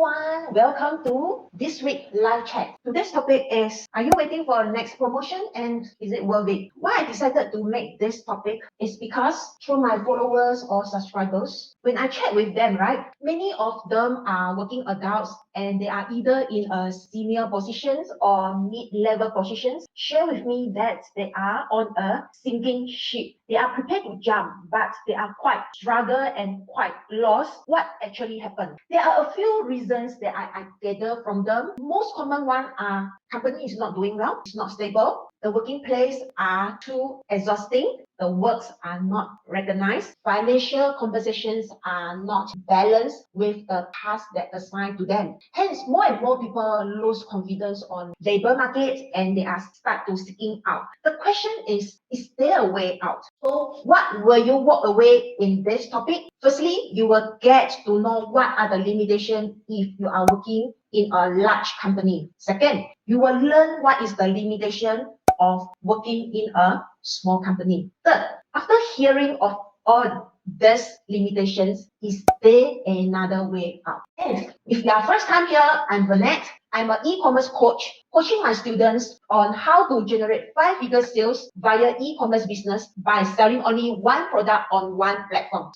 everyone, welcome to this week live chat. Today's topic is, are you waiting for a next promotion and is it worth it? Why I decided to make this topic is because through my followers or subscribers, when I chat with them, right, many of them are working adults and they are either in a senior positions or mid-level positions, share with me that they are on a sinking ship. They are prepared to jump, but they are quite struggle and quite lost. What actually happened? There are a few reasons that I gather from them. Most common one are company is not doing well, it's not stable, the working place are too exhausting, the works are not recognized, financial compensations are not balanced with the task that assigned to them. Hence, more and more people lose confidence on labor market and they are start to seeking out. The question is there a way out? So what will you walk away in this topic? Firstly, you will get to know what are the limitations if you are working in a large company. Second, you will learn what is the limitation of working in a small company. Third, after hearing of all these limitations, is there another way out? And if you are first time here, I'm Vernette. I'm an e-commerce coach, coaching my students on how to generate 5-figure sales via e-commerce business by selling only one product on one platform.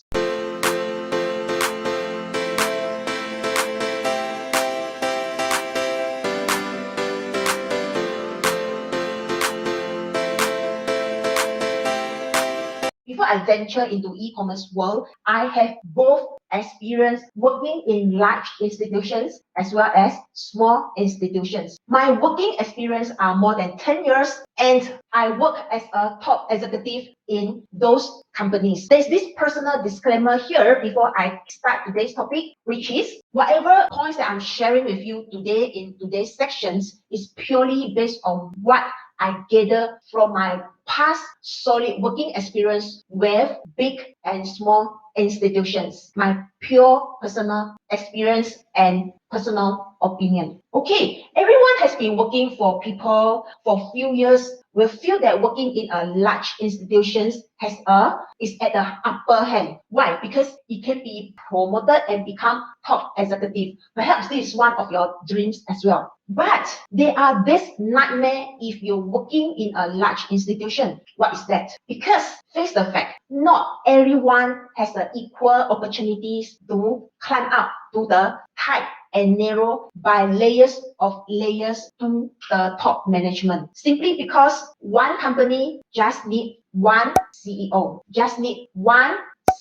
Before I venture into e-commerce world, I have both experience working in large institutions as well as small institutions. My working experience are more than 10 years and I work as a top executive in those companies. There's this personal disclaimer here before I start today's topic, which is whatever points that I'm sharing with you today in today's sections is purely based on what I gather from my past solid working experience with big and small institutions, my pure personal experience and personal opinion. Okay, everyone has been working for people for a few years. Will feel that working in a large institutions is at the upper hand. Why? Because it can be promoted and become top executive. Perhaps this is one of your dreams as well. But there are this nightmare if you're working in a large institution. What is that? Because face the fact, not everyone has the equal opportunities to climb up to the tight and narrow by layers to the top management. Simply because one company just need one CEO, just need one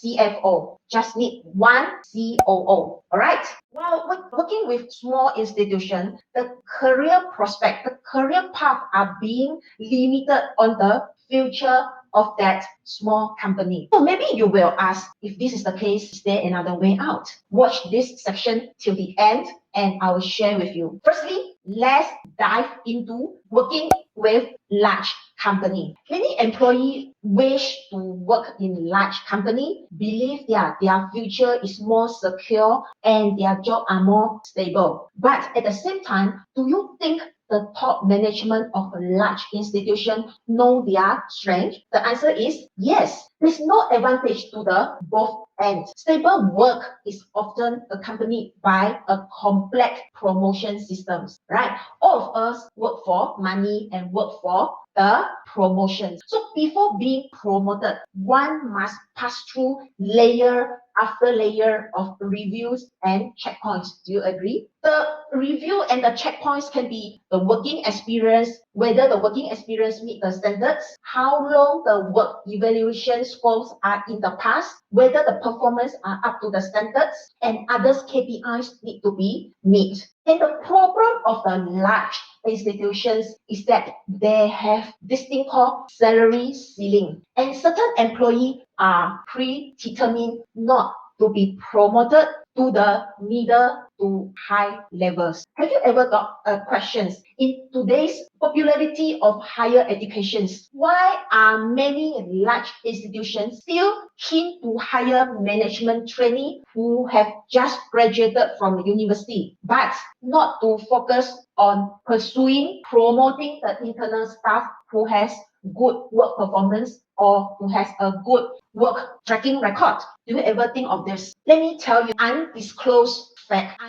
CFO, just need one COO. All right. While working with small institutions, the career prospect, the career path are being limited on the future of that small company. So maybe you will ask, if this is the case, is there another way out? Watch this section till the end and I will share with you. Firstly, let's dive into working with large company. Many employees wish to work in large company, believe their future is more secure and their job are more stable. But at the same time, do you think the top management of a large institution know their strength? The answer is yes. There's no advantage to the both ends. Stable work is often accompanied by a complex promotion systems, right? All of us work for money and work for the promotion. So before being promoted, one must pass through layer after layer of reviews and checkpoints. Do you agree? The review and the checkpoints can be the working experience, whether the working experience meet the standards, how long the work evaluation scores are in the past, whether the performance are up to the standards, and others KPIs need to be met. And the problem of the large institutions is that they have this thing called salary ceiling, and certain employees are predetermined not to be promoted to the middle to high levels. Have you ever got questions? In today's popularity of higher educations, why are many large institutions still keen to hire management trainees who have just graduated from university, but not to focus on pursuing, promoting the internal staff who has good work performance or who has a good work tracking record? Do you ever think of this? Let me tell you undisclosed fact.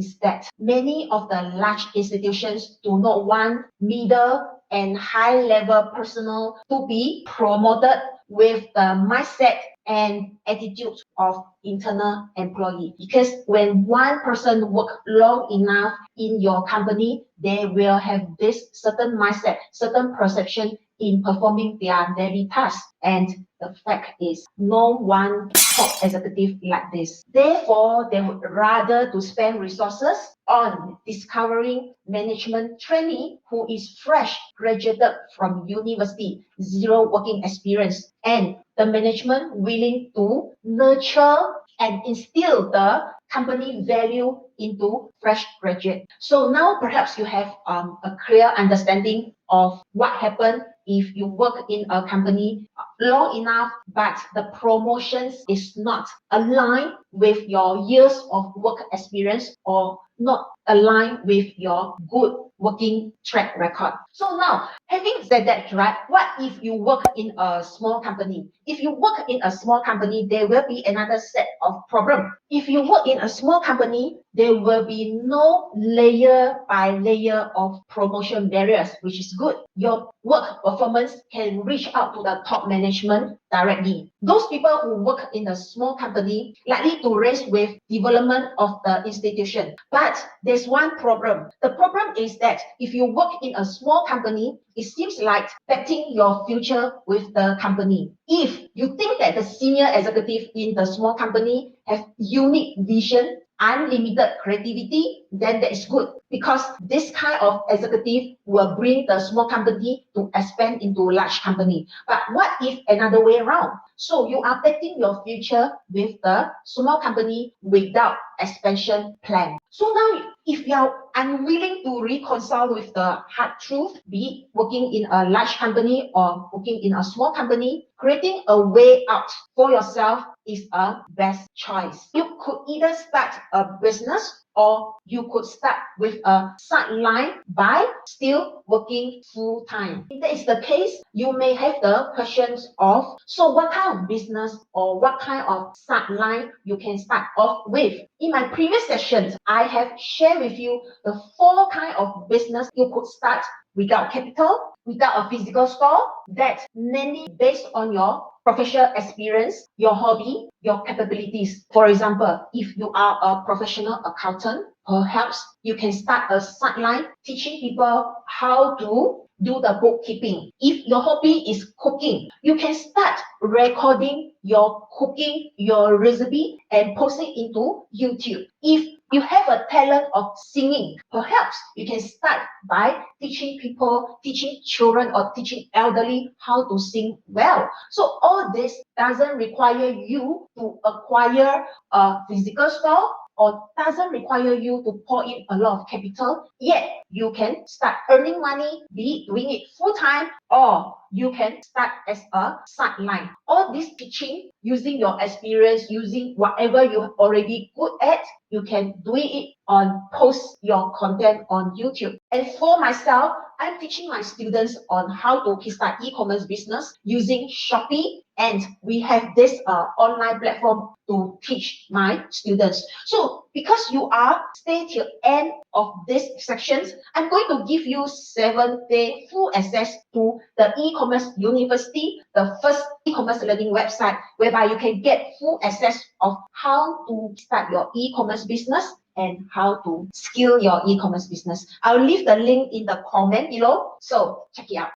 is that many of the large institutions do not want middle and high level personnel to be promoted with the mindset and attitude of internal employee, because when one person work long enough in your company, they will have this certain mindset, certain perception in performing their daily tasks. And the fact is, no one top executive like this. Therefore, they would rather to spend resources on discovering management trainee who is fresh graduated from university, zero working experience, and the management willing to nurture and instill the company value into fresh graduate. So now perhaps you have a clear understanding of what happened if you work in a company long enough, but the promotions is not aligned with your years of work experience or not aligned with your good working track record. So now, having said that, right, what if you work in a small company? If you work in a small company, there will be another set of problem. If you work in a small company, there will be no layer by layer of promotion barriers, which is good. Your work performance can reach out to the top management directly. Those people who work in a small company likely to raise with development of the institution. But there's one problem. The problem is that if you work in a small company, it seems like betting your future with the company. If you think that the senior executive in the small company have unique vision, unlimited creativity, then that is good, because this kind of executive will bring the small company to expand into large company. But what if another way around? So you are betting your future with the small company without expansion plan. So now, if you are unwilling to reconcile with the hard truth, be it working in a large company or working in a small company, creating a way out for yourself is a best choice. You could either start a business or you could start with a sideline by still working full time. If that is the case, you may have the questions of, so what kind of business or what kind of sideline you can start off with. In my previous sessions, I have shared with you the 4 kind of business you could start without capital, without a physical store, that mainly based on your professional experience, your hobby, your capabilities. For example, if you are a professional accountant, perhaps you can start a sideline teaching people how to do the bookkeeping. If your hobby is cooking, you can start recording your cooking, your recipe, and posting into YouTube. If you have a talent of singing, perhaps you can start by teaching people, teaching children or teaching elderly how to sing well. So all this doesn't require you to acquire a physical store or doesn't require you to pour in a lot of capital, yet you can start earning money, be it doing it full time, or you can start as a sideline. All this teaching, using your experience, using whatever you're already good at, you can do it on post your content on YouTube. And for myself, I'm teaching my students on how to kickstart e-commerce business using Shopee, and we have this online platform to teach my students. So because you are stay till end of this sections, I'm going to give you 7-day full access to the e-commerce university, the first e-commerce learning website, whereby you can get full access of how to start your e-commerce business and how to scale your e-commerce business. I'll leave the link in the comment below, so check it out.